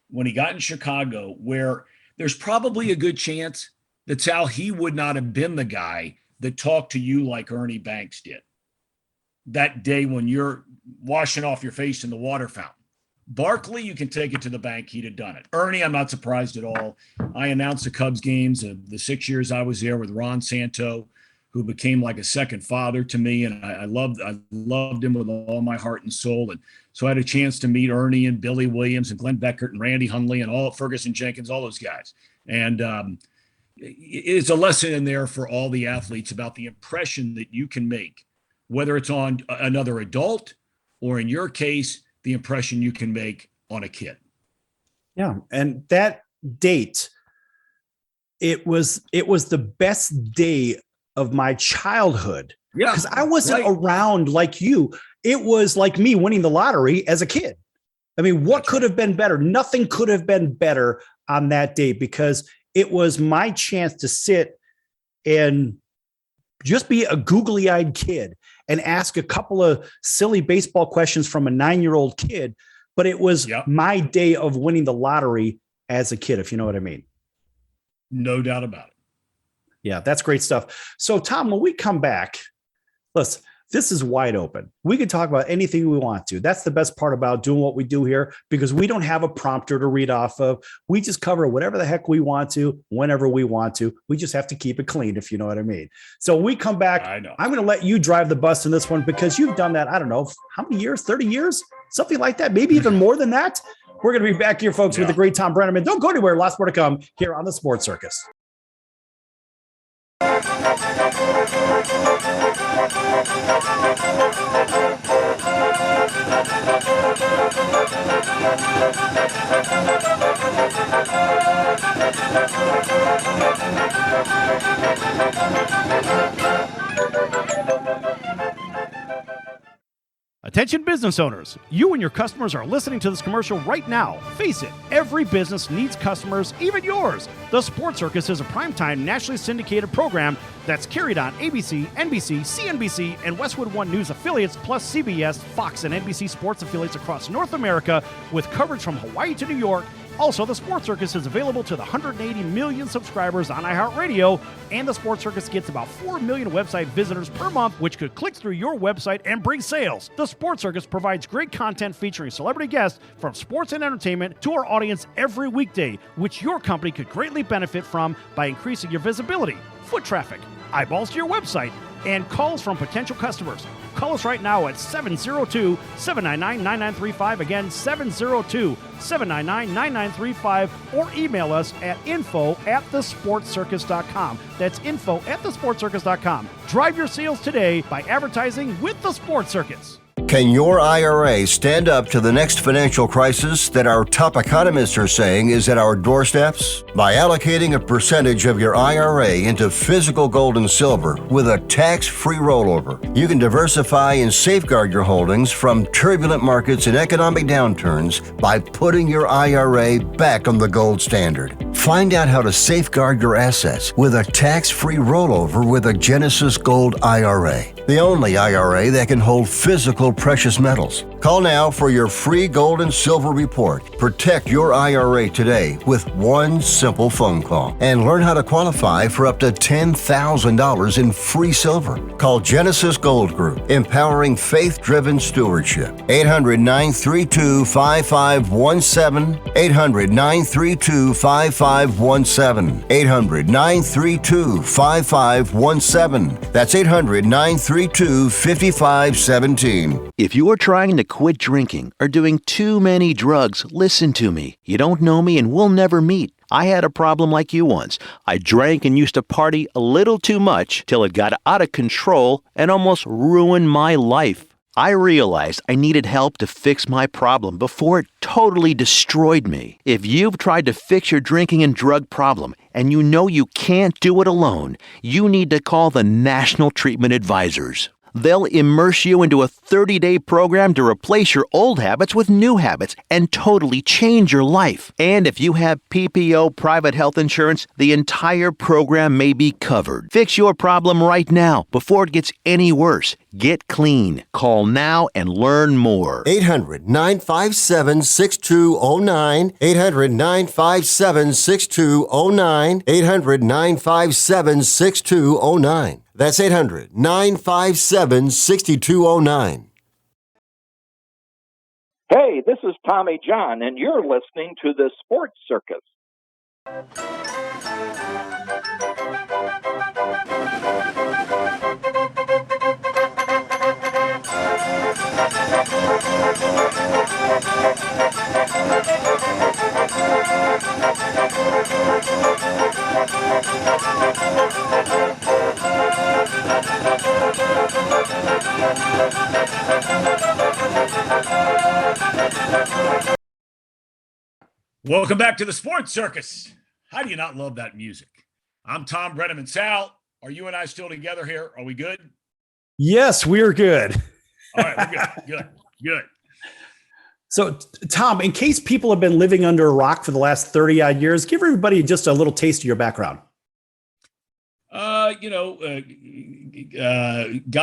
when he got in Chicago where there's probably a good chance that Sal, he would not have been the guy that talked to you like Ernie Banks did that day when you're washing off your face in the water fountain. Barkley, you can take it to the bank. He'd have done it. Ernie, I'm not surprised at all. I announced the Cubs games the 6 years I was there with Ron Santo, who became like a second father to me. And I loved him with all my heart and soul. And so I had a chance to meet Ernie and Billy Williams and Glenn Beckert and Randy Hundley and all Ferguson Jenkins, all those guys. And it's a lesson in there for all the athletes about the impression that you can make, whether it's on another adult or in your case, the impression you can make on a kid. Yeah. And that date, it was the best day of my childhood. Yeah. Because I wasn't around like you. It was like me winning the lottery as a kid. I mean, what could have been better? Nothing could have been better on that day because it was my chance to sit and just be a googly-eyed kid and ask a couple of silly baseball questions from a 9-year-old kid. But it was my day of winning the lottery as a kid, if you know what I mean. No doubt about it. Yeah, that's great stuff. So, Thom, when we come back, listen, this is wide open. We can talk about anything we want to. That's the best part about doing what we do here, because we don't have a prompter to read off of. We just cover whatever the heck we want to, whenever we want to. We just have to keep it clean, if you know what I mean. So we come back. I'm going to let you drive the bus in this one because you've done that, I don't know, how many years? 30 years? Something like that, maybe even more than that. We're going to be back here, folks, with the great Thom Brennaman. Don't go anywhere. Lots more to come here on the Sports Circus. Attention business owners, you and your customers are listening to this commercial right now. Face it, every business needs customers, even yours. The Sports Circus is a primetime nationally syndicated program that's carried on ABC, NBC, CNBC, and Westwood One News affiliates, plus CBS, Fox, and NBC sports affiliates across North America with coverage from Hawaii to New York. Also, the Sports Circus is available to the 180 million subscribers on iHeartRadio, and the Sports Circus gets about 4 million website visitors per month, which could click through your website and bring sales. The Sports Circus provides great content featuring celebrity guests from sports and entertainment to our audience every weekday, which your company could greatly benefit from by increasing your visibility, foot traffic, eyeballs to your website, and calls from potential customers. Call us right now at 702-799-9935. Again, 702-799-9935. Or email us at info@thesportscircus.com. That's info@thesportscircus.com. Drive your sales today by advertising with the Sports Circus. Can your IRA stand up to the next financial crisis that our top economists are saying is at our doorsteps? By allocating a percentage of your IRA into physical gold and silver with a tax-free rollover, you can diversify and safeguard your holdings from turbulent markets and economic downturns by putting your IRA back on the gold standard. Find out how to safeguard your assets with a tax-free rollover with a Genesis Gold IRA, the only IRA that can hold physical precious metals. Call now for your free gold and silver report. Protect your IRA today with one simple phone call and learn how to qualify for up to $10,000 in free silver. Call Genesis Gold Group, empowering faith-driven stewardship. 800-932-5517. 800-932-5517. 800-932-5517. That's 800-932-5517. If you are trying to quit drinking or doing too many drugs, listen to me. You don't know me and we'll never meet. I had a problem like you once. I drank and used to party a little too much till it got out of control and almost ruined my life. I realized I needed help to fix my problem before it totally destroyed me. If you've tried to fix your drinking and drug problem and you know you can't do it alone, you need to call the National Treatment Advisors. They'll immerse you into a 30-day program to replace your old habits with new habits and totally change your life. And if you have PPO private health insurance, the entire program may be covered. Fix your problem right now before it gets any worse. Get clean. Call now and learn more. 800-957-6209. 800-957-6209. 800-957-6209. That's 800-957-6209. Hey, this is Tommy John, and you're listening to the Sports Circus. Welcome back to the Sports Circus. How do you not love that music? I'm Thom Brennaman. Sal, are you and I still together here? Are we good? Yes, we're good. All right, we're good. Good. So, Tom, in case people have been living under a rock for the last 30 odd years, give everybody just a little taste of your background. Got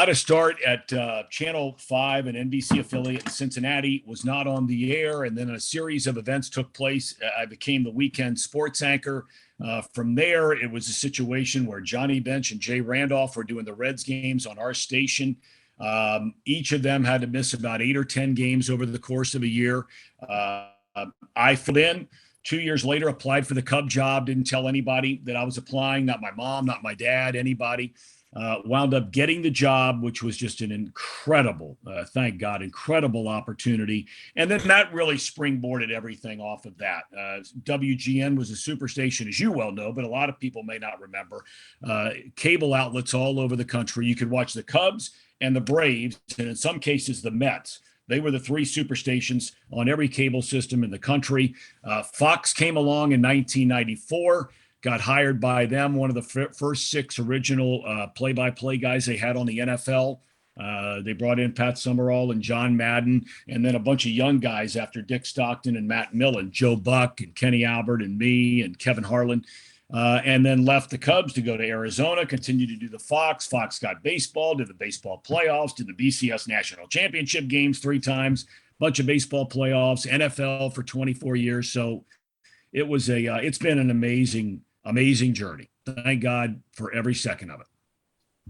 to start at Channel 5, an NBC affiliate in Cincinnati, was not on the air. And then a series of events took place. I became the weekend sports anchor. From there, it was a situation where Johnny Bench and Jay Randolph were doing the Reds games on our station. Each of them had to miss about 8 or 10 games over the course of a year. I filled in. 2 years later, applied for the Cub job, didn't tell anybody that I was applying, not my mom, not my dad, anybody. Wound up getting the job, which was just an incredible, thank God, incredible opportunity. And then that really springboarded everything off of that. WGN was a superstation, as you well know, but a lot of people may not remember. Cable outlets all over the country. You could watch the Cubs and the Braves, and in some cases, the Mets. They were the three superstations on every cable system in the country. Fox came along in 1994, got hired by them, one of the first 6 original play-by-play guys they had on the NFL. They brought in Pat Summerall and John Madden, and then a bunch of young guys after Dick Stockton and Matt Millen, Joe Buck and Kenny Albert and me and Kevin Harlan. And then left the Cubs to go to Arizona, continued to do the Fox. Fox got baseball, did the baseball playoffs, did the BCS national championship games 3 times, bunch of baseball playoffs, NFL for 24 years. So it was it's been an amazing journey. Thank God for every second of it.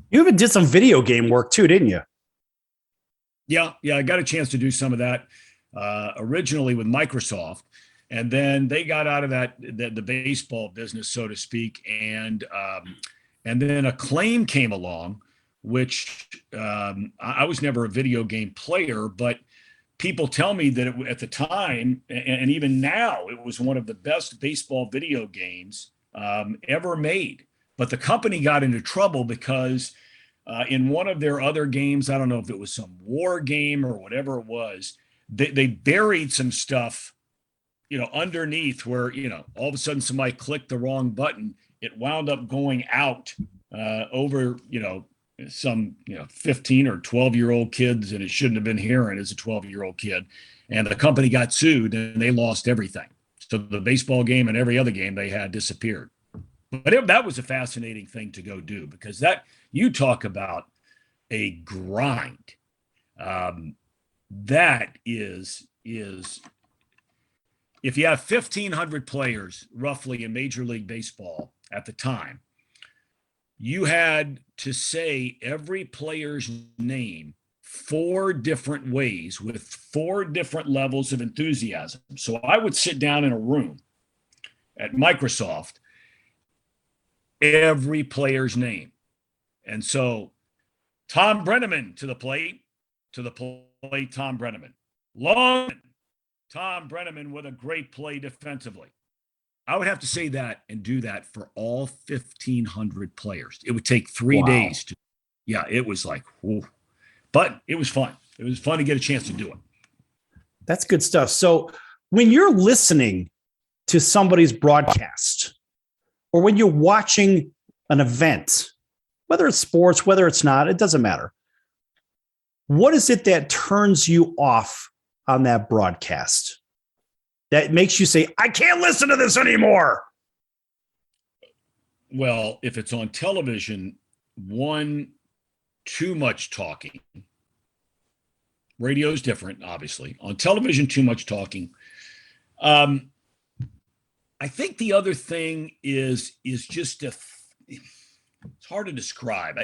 You even did some video game work too, didn't you? Yeah. I got a chance to do some of that originally with Microsoft. And then they got out of the baseball business, so to speak. And then Acclaim came along, which I was never a video game player, but people tell me that at the time, and even now, it was one of the best baseball video games ever made. But the company got into trouble because in one of their other games, I don't know if it was some war game or whatever it was, they buried some stuff underneath where, all of a sudden somebody clicked the wrong button. It wound up going out over, some, 15 or 12-year-old kids, and it shouldn't have been hearing as a 12-year-old kid. And the company got sued and they lost everything. So the baseball game and every other game they had disappeared. But that was a fascinating thing to go do, because you talk about a grind. That is if you have 1,500 players roughly in Major League Baseball at the time, you had to say every player's name 4 different ways with 4 different levels of enthusiasm. So I would sit down in a room at Microsoft, every player's name. And so Thom Brennaman to the plate, Thom Brennaman. Long, Thom Brennaman with a great play defensively. I would have to say that and do that for all 1,500 players. It would take 3 days to, it was like, whew. But it was fun. It was fun to get a chance to do it. That's good stuff. So when you're listening to somebody's broadcast, or when you're watching an event, whether it's sports, whether it's not, it doesn't matter. What is it that turns you off on that broadcast that makes you say, I can't listen to this anymore? Well, if it's on television, one, too much talking. Radio is different, obviously. On television, too much talking. I think the other thing is just it's hard to describe.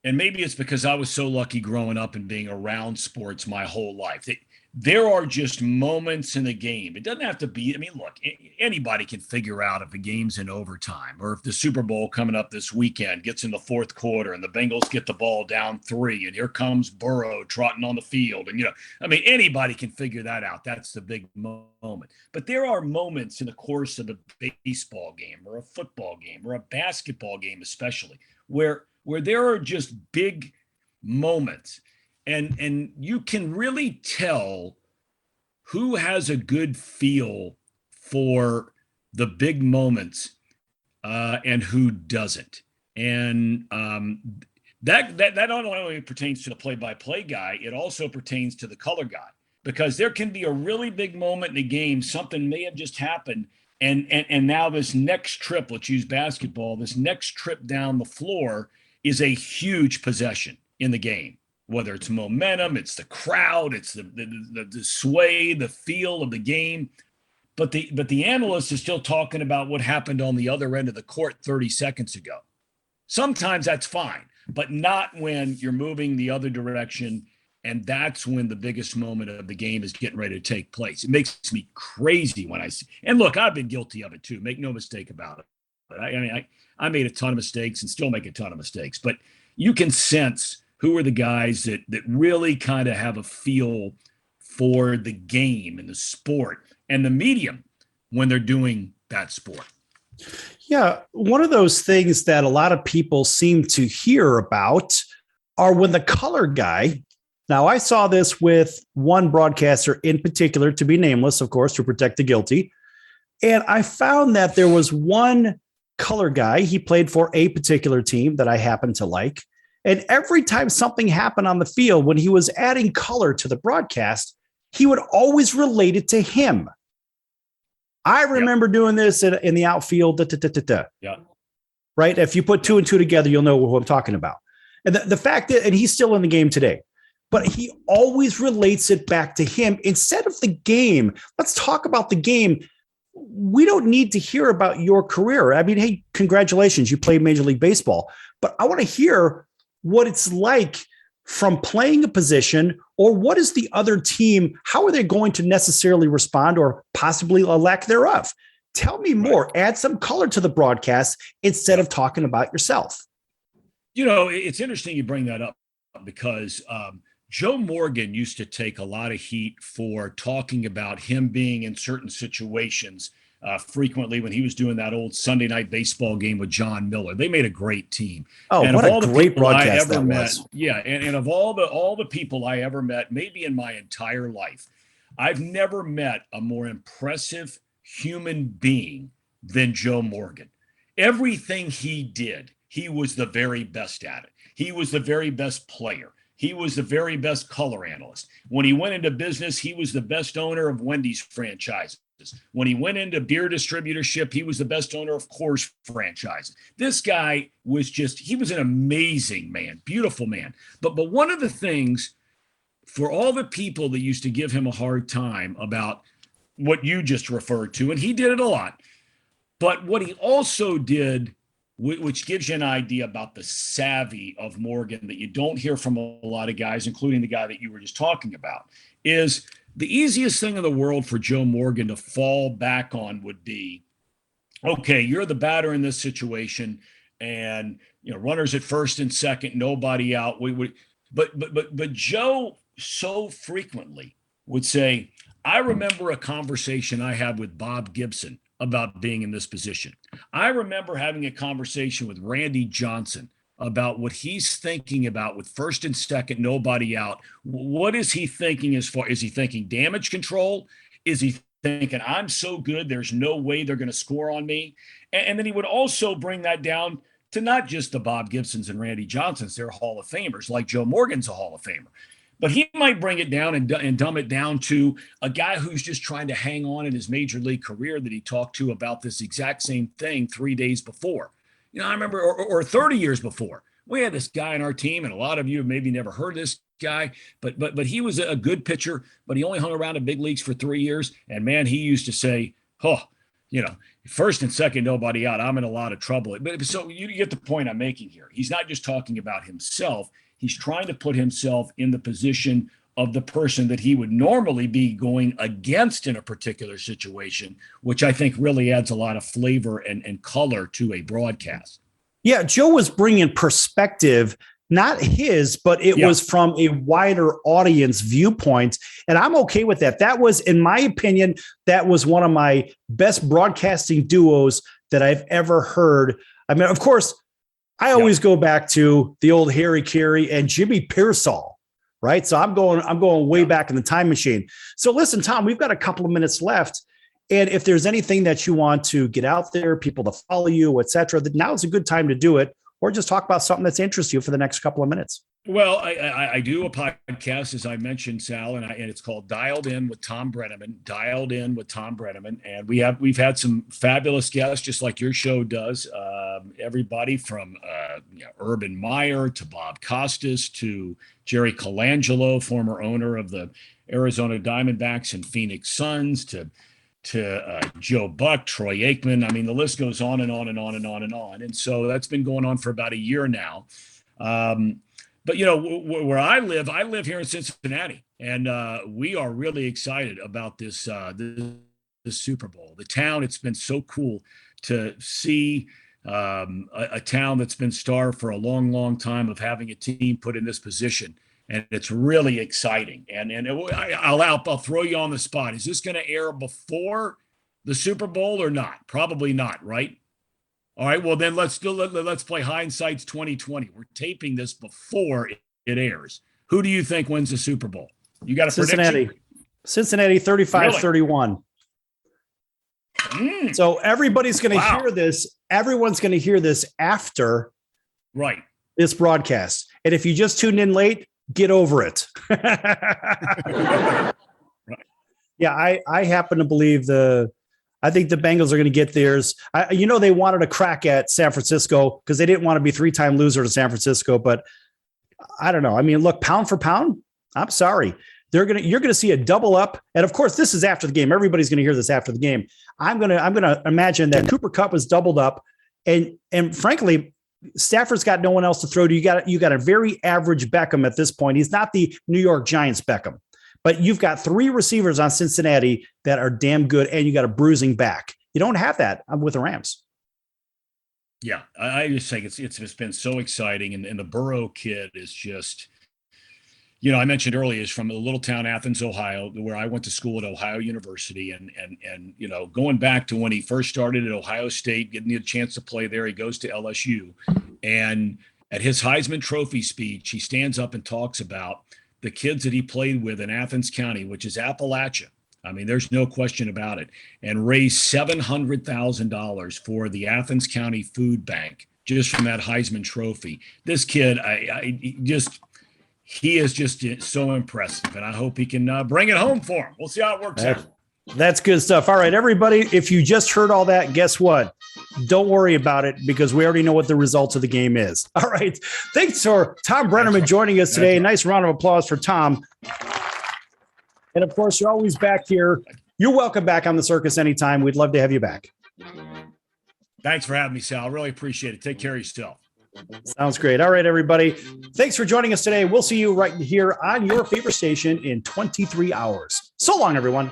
And maybe it's because I was so lucky growing up and being around sports my whole life. There are just moments in the game. It doesn't have to be, look, anybody can figure out if a game's in overtime or if the Super Bowl coming up this weekend gets in the fourth quarter and the Bengals get the ball down 3 and here comes Burrow trotting on the field. And, anybody can figure that out. That's the big moment. But there are moments in the course of a baseball game or a football game or a basketball game especially where there are just big moments and you can really tell who has a good feel for the big moments and who doesn't. And that not only pertains to the play-by-play guy, it also pertains to the color guy, because there can be a really big moment in the game. Something may have just happened. And now this next trip, let's use basketball, this next trip down the floor is a huge possession in the game, whether it's momentum, it's the crowd, it's the sway, the feel of the game. But the analyst is still talking about what happened on the other end of the court 30 seconds ago. Sometimes that's fine, but not when you're moving the other direction. And that's when the biggest moment of the game is getting ready to take place. It makes me crazy when I see, and look, I've been guilty of it too. Make no mistake about it. But I made a ton of mistakes and still make a ton of mistakes, but you can sense who are the guys that really kind of have a feel for the game and the sport and the medium when they're doing that sport. Yeah. One of those things that a lot of people seem to hear about are when the color guy. Now, I saw this with one broadcaster in particular, to be nameless, of course, to protect the guilty. And I found that there was one color guy. He played for a particular team that I happen to like. And every time something happened on the field, when he was adding color to the broadcast, he would always relate it to him. I remember doing this in the outfield. Yeah. Right. If you put 2 and 2 together, you'll know who I'm talking about. And the fact that, and he's still in the game today, but he always relates it back to him instead of the game. Let's talk about the game. We don't need to hear about your career. I mean, hey, congratulations, you played Major League Baseball, but I want to hear what it's like from playing a position, or what is the other team, how are they going to necessarily respond, or possibly a lack thereof? Tell me more. Right. Add some color to the broadcast instead of talking about yourself. It's interesting you bring that up because Joe Morgan used to take a lot of heat for talking about him being in certain situations frequently when he was doing that old Sunday night baseball game with John Miller. They made a great team. Oh, and what a great broadcast that met, was. Yeah, and of all the people I ever met, maybe in my entire life, I've never met a more impressive human being than Joe Morgan. Everything he did, he was the very best at it. He was the very best player. He was the very best color analyst. When he went into business, he was the best owner of Wendy's franchises. When he went into beer distributorship, he was the best owner of Coors franchises. This guy was he was an amazing man, beautiful man. But one of the things for all the people that used to give him a hard time about what you just referred to, and he did it a lot, but what he also did, which gives you an idea about the savvy of Morgan that you don't hear from a lot of guys, including the guy that you were just talking about, is the easiest thing in the world for Joe Morgan to fall back on would be, okay, you're the batter in this situation and, runners at first and second, nobody out. But Joe so frequently would say, I remember a conversation I had with Bob Gibson about being in this position. I remember having a conversation with Randy Johnson about what he's thinking about with first and second, nobody out. What is he thinking is he thinking damage control? Is he thinking I'm so good, there's no way they're going to score on me? And then he would also bring that down to not just the Bob Gibsons and Randy Johnsons. They're Hall of Famers, like Joe Morgan's a Hall of Famer. But he might bring it down and dumb it down to a guy who's just trying to hang on in his major league career that he talked to about this exact same thing 3 days before. I remember, or 30 years before. We had this guy on our team, and a lot of you have maybe never heard this guy, but he was a good pitcher, but he only hung around in big leagues for 3 years. And man, he used to say, first and second, nobody out. I'm in a lot of trouble. But so you get the point I'm making here. He's not just talking about himself. He's trying to put himself in the position of the person that he would normally be going against in a particular situation, which I think really adds a lot of flavor and color to a broadcast. Yeah, Joe was bringing perspective, not his, but it was from a wider audience viewpoint. And I'm okay with that. That was, in my opinion, that was one of my best broadcasting duos that I've ever heard. I mean, of course, I always go back to the old Harry Carey and Jimmy Pearsall, right? So I'm going way back in the time machine. So listen, Tom, we've got a couple of minutes left. And if there's anything that you want to get out there, people to follow you, et cetera, that now is a good time to do it, or just talk about something that's interests you for the next couple of minutes. Well, I do a podcast, as I mentioned, Sal, and it's called Dialed In with Thom Brennaman. Dialed In with Thom Brennaman, and we've had some fabulous guests, just like your show does. Everybody from Urban Meyer to Bob Costas to Jerry Colangelo, former owner of the Arizona Diamondbacks and Phoenix Suns, to Joe Buck, Troy Aikman. I mean, the list goes on and on and on and on and on. And so that's been going on for about a year now. But, where I live here in Cincinnati, and we are really excited about this Super Bowl. The town, it's been so cool to see a town that's been starved for a long, long time of having a team put in this position. And it's really exciting. And I'll throw you on the spot. Is this going to air before the Super Bowl or not? Probably not, right? All right. Well, then let's play hindsight's 2020. We're taping this before it airs. Who do you think wins the Super Bowl? You got a prediction? Cincinnati 35-31. So everybody's going to hear this. Everyone's going to hear this after this broadcast. And if you just tuned in late, get over it. Yeah, I happen to believe I think the Bengals are going to get theirs. They wanted a crack at San Francisco because they didn't want to be 3-time loser to San Francisco. But I don't know. I mean, look, pound for pound, I'm sorry. You're going to see a double up. And of course, this is after the game. Everybody's going to hear this after the game. I'm going to imagine that Cooper Kupp was doubled up. And frankly, Stafford's got no one else to throw to. You got a very average Beckham at this point. He's not the New York Giants Beckham. But you've got 3 receivers on Cincinnati that are damn good, and you got a bruising back. You don't have that with the Rams. Yeah, I just think it's just been so exciting, and the Burrow kid is just, I mentioned earlier, is from a little town, Athens, Ohio, where I went to school at Ohio University, and going back to when he first started at Ohio State, getting the chance to play there, he goes to LSU, and at his Heisman Trophy speech, he stands up and talks about the kids that he played with in Athens County, which is Appalachia. I mean, there's no question about it. And raised $700,000 for the Athens County Food Bank just from that Heisman Trophy. This kid, he is just so impressive, and I hope he can bring it home for him. We'll see how it works out. That's good stuff. All right, everybody, if you just heard all that, guess what? Don't worry about it because we already know what the results of the game is. All right. Thanks for Thom Brennaman joining us today. Nice round of applause for Tom. And, of course, you're always back here. You're welcome back on the circus anytime. We'd love to have you back. Thanks for having me, Sal. I really appreciate it. Take care of yourself. Sounds great. All right, everybody. Thanks for joining us today. We'll see you right here on your favorite station in 23 hours. So long, everyone.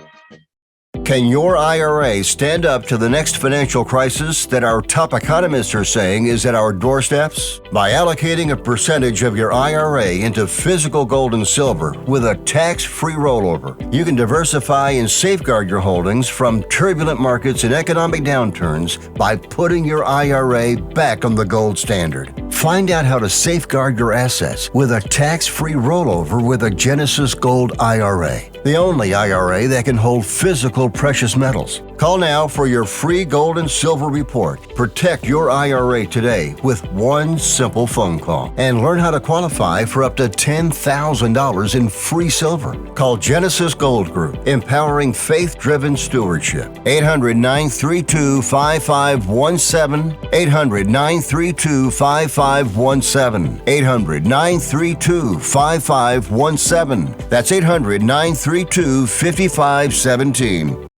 Can your IRA stand up to the next financial crisis that our top economists are saying is at our doorsteps? By allocating a percentage of your IRA into physical gold and silver with a tax-free rollover, you can diversify and safeguard your holdings from turbulent markets and economic downturns by putting your IRA back on the gold standard. Find out how to safeguard your assets with a tax-free rollover with a Genesis Gold IRA, the only IRA that can hold physical precious metals. Call now for your free gold and silver report. Protect your IRA today with one simple phone call and learn how to qualify for up to $10,000 in free silver. Call Genesis Gold Group, empowering faith-driven stewardship. 800-932-5517. 800-932-5517. 800-932-5517. That's 800-932-5517.